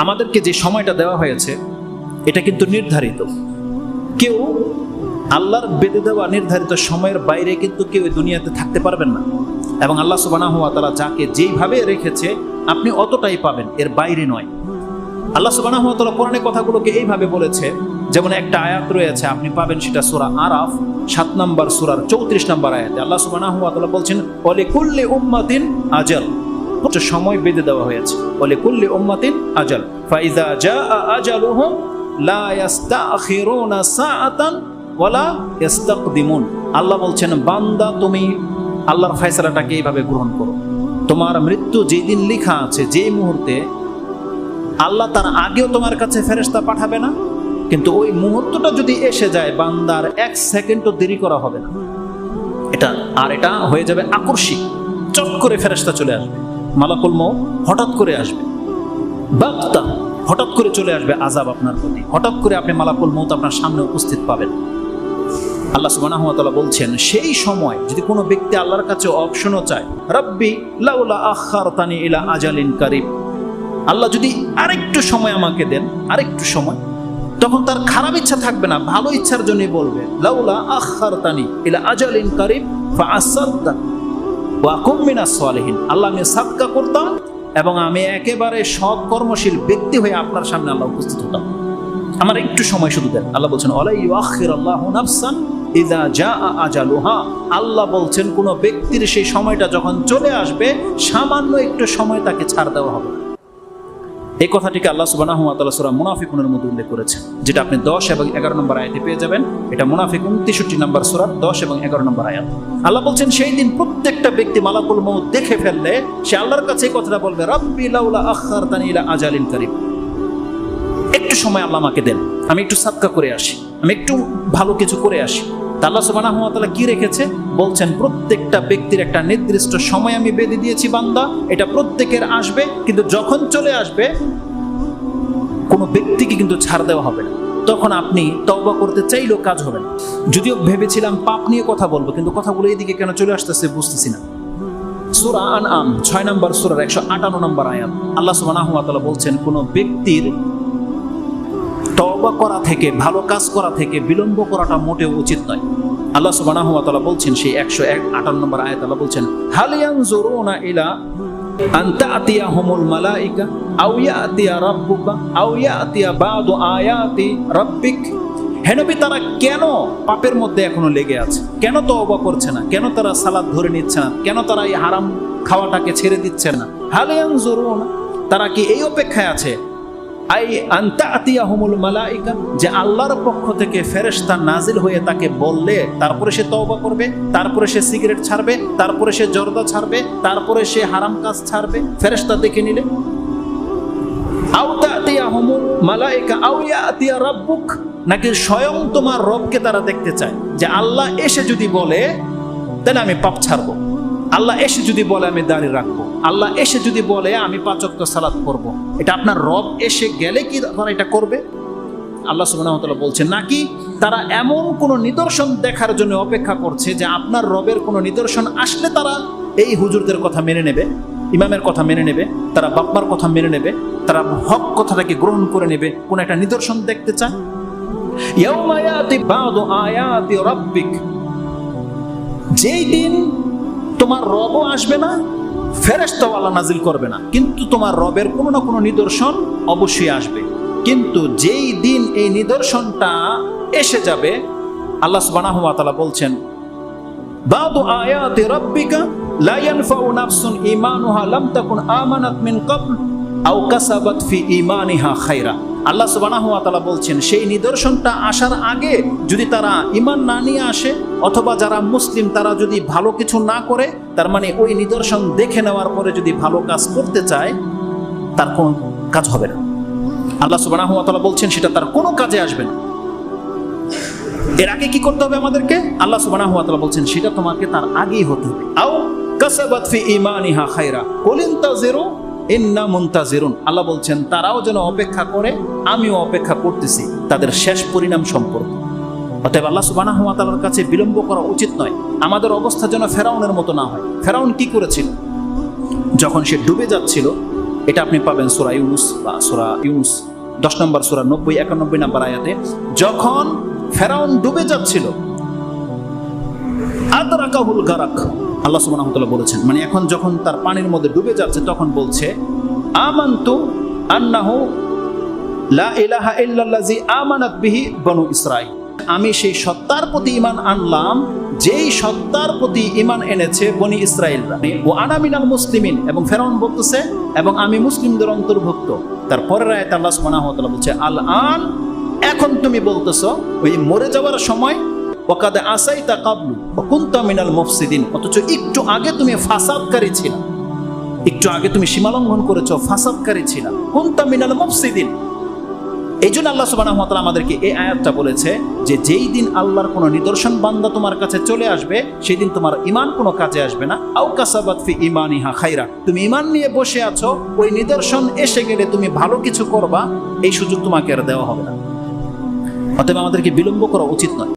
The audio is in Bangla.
আমাদেরকে যে সময়টা দেওয়া হয়েছে এটা কিন্তু নির্ধারিত। কেউ আল্লাহর বেঁধে দেওয়া নির্ধারিত সময়ের বাইরে কিন্তু কেউ এই দুনিয়াতে থাকতে পারবেন না। এবং আল্লাহ সুবহানাহু ওয়া তাআলা যাকে যেইভাবে রেখেছে আপনি অতটাই পাবেন, এর বাইরে নয়। আল্লাহ সুবহানাহু ওয়া তাআলা কোরআনে কথাগুলোকে এইভাবে বলেছে, যেমন একটা আয়াত রয়েছে আপনি পাবেন, সেটা সূরা আরাফ 7 নম্বর সূরার 34 নম্বর আয়াতে আল্লাহ সুবহানাহু ওয়া তাআলা বলছেন, ওয়ালিকুল্লি উম্মাতিন আজাল, সময় বেঁধে দেওয়া হয়েছে। ওয়ালিকুল্লি উম্মাতিন আজাল ফাইযা জাআ আজালুহুম লা ইস্তাখিরুনা সাআতান ওয়ালা ইস্তাকদিমুন। আল্লাহ বলছেন, বান্দা তুমি আল্লাহর ফয়সালাটাকে এইভাবে গ্রহণ করো। তোমার মৃত্যু যেই দিন লেখা আছে, যেই মুহূর্তে, আল্লাহ তার আগেও তোমার কাছে ফেরেশতা পাঠাবে না, কিন্তু ওই মুহূর্তটা যদি এসে যায় বান্দার 1 সেকেন্ডও দেরি করা হবে না। এটা হয়ে যাবে আকস্মিক, চট করে ফেরেশতা চলে আসবে, মালাকুল মউত হঠাৎ করে আসবে, বাগতা হঠাৎ করে চলে আসবে আযাব আপনার প্রতি, হঠাৎ করে আপনি মালাকুল মউত আপনার সামনে উপস্থিত পাবেন। আল্লাহ সুবহানাহু ওয়া তাআলা বলছেন, সেই সময় যদি কোনো ব্যক্তি আল্লাহর কাছে অপশনও চায়, রাব্বি লাউলা আখারতানি ইলা আজালিন কারীব, আল্লাহ যদি আরেকটু সময় আমাকে দেন, আরেকটু সময়, তখন তার খারাপ ইচ্ছা থাকবে না, ভালো ইচ্ছার জন্যই বলবে, লাউলা আখারতানি ইলা আজালিন কারীব ফাআসাদদাক ওয়া আকুম মিনাস সালিহিন, আল্লাহ আমি সাদকা করতাম এবং আমি একেবারে সৎ কর্মশীল ব্যক্তি হয়ে আপনার সামনে আল্লাহ উপস্থিত হতাম, আমার একটু সময় শুধু দেন। আল্লাহ বলছেন, ওয়ালা ইউআখিরুল্লাহু নাফসান ইযা জাআ আজালুহা, আল্লাহ বলছেন কোন ব্যক্তির সেই সময়টা যখন চলে আসবে সামান্য একটু সময় তাকে ছাড় দেওয়া হবে। এই কথাটিকে আল্লাহ সুবহানাহু ওয়া তাআলা সূরা মুনাফিকুনের মধ্যে উল্লেখ করেছেন, যেটা আপনি 10 এবং 11 নম্বর আয়াতে পেয়ে যাবেন। এটা মুনাফিকুন 63 নম্বর সূরা 10 এবং 11 নম্বর আয়াত। আল্লাহ বলছেন, সেই দিন প্রত্যেকটা ব্যক্তি মালাকুল মউত দেখে ফেললে সে আল্লাহর কাছে এই কথাটা বলবে, রাব্বি লাউলা আখারতানি ইলা আজালিন কারীব, একটু সময় আল্লাহ আমাকে দেন, আমি একটু সাদকা করে আসি, আমি একটু ভালো কিছু করে আসি। আল্লাহ সুবহানাহু ওয়া তাআলা কি রেখেছে বলছেন, প্রত্যেকটা ব্যক্তির একটা নির্দিষ্ট সময় আমি বেঁধে দিয়েছি বান্দা, এটা প্রত্যেকের আসবে, কিন্তু যখন চলে আসবে কোনো ব্যক্তিকে কিন্তু ছাড় দেওয়া হবে না। তখন আপনি তওবা করতে চাইলেও কাজ হবে না। যদিও ভেবেছিলাম পাপ নিয়ে কথা বলবো, কিন্তু কথাগুলো এইদিকে কেন চলে আসতেছে বুঝতেছি না। সূরা আনআম 6 নম্বর সূরার 158 নম্বর আয়াত আল্লাহ সুবহানাহু ওয়া তাআলা বলছেন, কোনো ব্যক্তির তওবা করা থেকে, ভালো কাজ করা থেকে বিলম্ব করাটা মোটেও উচিত নয়। আল্লাহ সুবহানাহু ওয়া তাআলা বলছেন, সেই 158 নম্বর আয়াত আল্লাহ বলছেন, হাল ইয়ানজুরুনা ইলা আন তা'তিয়াহুমুল মালাইকা আও ইয়াতিয়া রাব্বুকা আও ইয়াতিয়া বাদু আয়াতি রাব্বিক। হে নবী, তারা কেন পাপের মধ্যে এখনো লেগে আছে? কেন তওবা করছে না? কেন তারা সালাত ধরে নিচ্ছে না? কেন তারা এই হারাম খাওয়াটাকে ছেড়ে দিচ্ছে না? হাল ইয়ানজুরুনা, তারা কি এই অপেক্ষায় আছে আই আন তা'তিয়াহুমুল মালাইকা, যে আল্লাহর পক্ষ থেকে ফেরেশতা নাজিল হয়ে তাকে বললে তারপরে সে তওবা করবে, তারপরে সে সিগারেট ছাড়বে, তারপরে সে জর্দা ছাড়বে, তারপরে সে হারাম কাজ ছাড়বে ফেরেশতা দেখে নিলে? আও তা'তিয়াহুমুল মালাইকা আও ইয়াতিয়া রাব্বুক, নাকি স্বয়ং তোমার রবকে তারা দেখতে চায়, যে আল্লাহ এসে যদি বলে তাহলে আমি পাপ ছাড়বো, আল্লাহ এসে যদি বলে আমি দাঁড়িয়ে রাখবো, আল্লাহ এসে যদি বলে আমি 5 ওয়াক্ত সালাত করব, এটা আপনার রব এসে গেলে কি তারা এটা করবে? আল্লাহ সুবহানাহু ওয়া তাআলা বলছেন, নাকি তারা এমন কোনো নিদর্শন দেখার জন্য অপেক্ষা করছে যে আপনার রবের কোনো নিদর্শন আসলে তারা এই হুজুরদের কথা মেনে নেবে, ইমামের কথা মেনে নেবে, তারা বাপ্পার কথা মেনে নেবে, তারা হক কথাটাকে গ্রহণ করে নেবে, কোন একটা নিদর্শন দেখতে চায়। ইয়াউমা ইয়াতি বাদু আয়াতি রাব্বিক, যেই দিন তোমার রবও আসবে না, ফেরেশতাও আল্লাহ নাজিল করবে না, কিন্তু তোমার রবের কোনো না কোনো নিদর্শন অবশ্যই আসবে। কিন্তু যেই দিন এই নিদর্শনটা এসে যাবে, আল্লাহ সুবহানাহু ওয়া তাআলা বলছেন, বাদু আয়াতি রাব্বিকা লা ইয়ানফাউ নাফসুন ঈমানুহা লাম তাকুন আমানাত মিন ক্বাবল আও কাসাবাত ফি ঈমানিহা খায়রা। আল্লাহ সুবহানাহু ওয়া তাআলা বলছেন, সেই নিদর্শনটা আসার আগে যদি তারা ঈমান না নিয়ে আসে, অথবা যারা মুসলিম তারা যদি ভালো কিছু না করে, তার মানে ওই নিদর্শন দেখে নেওয়ার পরে যদি ভালো কাজ করতে চায়, তার কোনো কাজ হবে না। আল্লাহ সুবহানাহু ওয়া তাআলা বলছেন সেটা তার কোনো কাজে আসবে না। এর আগে কি করতে হবে আমাদেরকে? আল্লাহ সুবহানাহু ওয়া তাআলা বলছেন সেটা তোমাকে তার আগেই হতে হবে। আও কাসাবাত ফি ঈমানিহা খায়রা কুল ইনতাজিরু ইন্না মুনতাজিরুন, আল্লাহ বলছেন তারাও যেন অপেক্ষা করে, আমিও অপেক্ষা করতেছি তাদের শেষ পরিণাম সম্পর্কে। অতএব আল্লাহ সুবহানাহু ওয়া তাআলার কাছে বিলম্ব করা উচিত নয়। আমাদের অবস্থা যেন ফেরাউনের মতো না হয়। ফেরাউন কি করেছিল? যখন সে ডুবে যাচ্ছিল, এটা আপনি পাবেন সূরা ইউনুস বা সূরা ইউনুস 10 নম্বর সূরা 90 91 নম্বর আয়াতে। যখন ফেরাউন ডুবে যাচ্ছিল, আদরাকাহুল গারাক, আল্লাহ সুবহানাহু ওয়া তাআলা বলেছেন, মানে এখন যখন তার পানির মধ্যে ডুবে যাচ্ছে তখন বলছে আমানতু আন্নাহু লা ইলাহা ইল্লাল্লাযী আমানাত বিহি বনু ইসরাঈল, আমি সেই সত্তার প্রতি ঈমান আনলাম যেই সত্তার প্রতি ঈমান এনেছে বনি ইসরাঈলরা। ওয়া আনা মিনাল মুসলিমিন, এবং ফেরাউন বলতেছে এবং আমি মুসলিমদের অন্তর্ভুক্ত। তারপরের আয়াতে আল্লাহ সুবহানাহু ওয়া তাআলা বলছে আল আন, এখন তুমি বলতেছো ওই মরে যাওয়ার সময় ওয়াকাদ আসাইতা কাবলু ওয়া কুনতা মিনাল মুফসিদিন, অথচ একটু আগে তুমি ফাসাদকারী ছিলা, একটু আগে তুমি সীমালঙ্ঘন করেছো, ফাসাদকারী ছিলা, কুনতা মিনাল মুফসিদিন। এই জন্য আল্লাহ সুবহানাহু ওয়া তাআলা আমাদেরকে এই আয়াতটা বলেছে যে যেই দিন আল্লাহর কোনো নিদর্শন বান্দা তোমার কাছে চলে আসবে সেই দিন তোমার ঈমান কোনো কাজে আসবে না। আও কাসাবাত ফি ঈমানিহা খাইরা, তুমি ঈমান নিয়ে বসে আছো, ওই নিদর্শন এসে গেলে তুমি ভালো কিছু করবা, এই সুযোগ তোমাকে আর দেওয়া হবে না। অতএব আমাদেরকে বিলম্ব করা উচিত নয়।